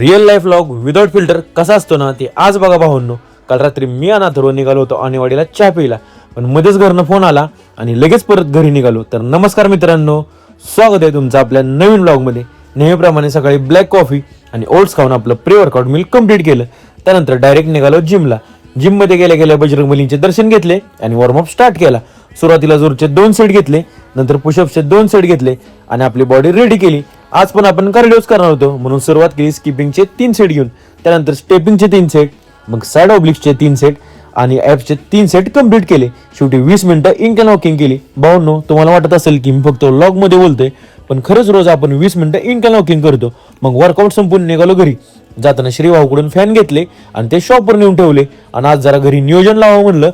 Real life vlog without filter कसा असतो ना ते आज बघा भावांनो. काल रात्री मी आणि अथर्व निघालो होतो आणेवाडीला चहा प्यायला, पण मध्येच घरनं फोन आला आणि लगेच परत घरी निघालो. तर नमस्कार मित्रांनो, स्वागत आहे तुमचं आपल्या नवीन व्लॉगमध्ये. नेहमीप्रमाणे सकाळी ब्लॅक कॉफी आणि ओट्स खाऊन आपलं प्री वर्कआउट मील कंप्लीट केलं. त्यानंतर डायरेक्ट निघालो जिमला. जिममध्ये गेल्या गेल्या बजरंगबलींचे दर्शन घेतले आणि वॉर्मअप स्टार्ट केला. सुरुवातीला जोरचे 2 सेट घेतले, नंतर पुशअपचे 2 सेट घेतले आणि आपली बॉडी रेडी केली. आज पण आपण कार्डिओच करणार होतो म्हणून सुरुवात केली स्किपिंगचे 3 सेट घेऊन, त्यानंतर स्टेपिंगचे 3 सेट, मग साइड ऑब्लिक्सचे 3 सेट आणि ॲप्सचे 3 सेट कंप्लीट केले. शेवटी 20 मिनिटं इनक्लाइन वॉकिंग केली. भाऊंनो, तुम्हाला वाटत असेल की मी फक्त व्लॉग मध्ये बोलतोय, पण खरंच रोज आपण 20 मिनिटं इनक्लाइन वॉकिंग करतो. मग वर्कआउट संपून निघालो घरी. जाताना श्रीभाऊकडून फॅन घेतले आणि ते शॉपवर नेऊन ठेवले आणि आज जरा घरी नियोजन लावावं म्हणलं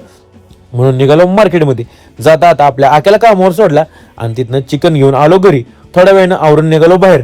म्हणून निघालो मार्केटमध्ये. जाता आता आपल्या आक्याला कामावर सोडला आणि तिथनं चिकन घेऊन आलो घरी. थोड्या वेळानं आवरून निघालो बाहेर.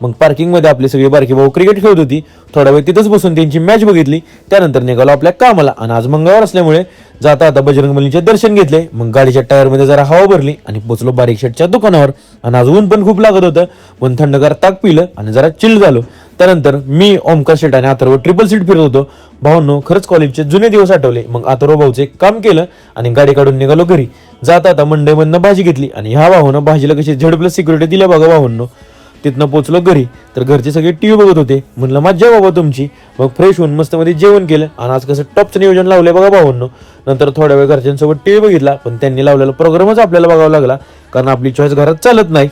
मग पार्किंगमध्ये आपली सगळी बारकी भाऊ क्रिकेट खेळत होती. थोडा वेळ तिथंच बसून त्यांची मॅच बघितली. त्यानंतर निघालो आपल्या कामाला आणि आज मंगळवार असल्यामुळे जाता आता बजरंगबलीचे दर्शन घेतले. मग गाडीच्या टायरमध्ये जरा हवा भरली आणि पोचलो बारीक शेटच्या दुकानावर. आणि आज ऊन पण खूप लागत होतं, पण थंडगार ताक पिलं आणि जरा चिल झालो. त्यानंतर मी ओमकार शेट आणि अथर्व ट्रिपल सीट फिरत होतो. भाऊंनो, खरंच कॉलेजचे जुने दिवस आठवले. मग अथर्व भाऊचे काम केलं आणि गाडी काढून निघालो घरी. जाता आता मंडईमधनं भाजी घेतली आणि ह्या भाऊनं भाजीला कशी झेड+ सिक्युरिटी दिल्या बघा भाऊंनो. तिथनं पोचलो घरी तर घरचे सगळे टीव्ही बघत होते. म्हणलं मज्जा बाबा तुमची. मग फ्रेश होऊन मस्त मध्ये जेवण केलं आणि आज कसं टॉपचं नियोजन लावलंय बघा भाऊंनो. नंतर थोड्या वेळ घरच्यांसोबत टीव्ही बघितला, पण त्यांनी लावलेला प्रोग्रामच आपल्याला बघावा लागला, कारण आपली चॉईस घरात चालत नाही.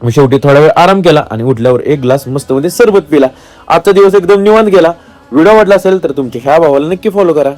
मग शेवटी थोडा वेळ आराम केला आणि उठल्यावर एक ग्लास मस्त मध्ये सरबत पिला. आजचा दिवस एकदम निवांत गेला. व्हिडिओ वाटला असेल तर तुमच्या ह्या भावाला नक्की फॉलो करा.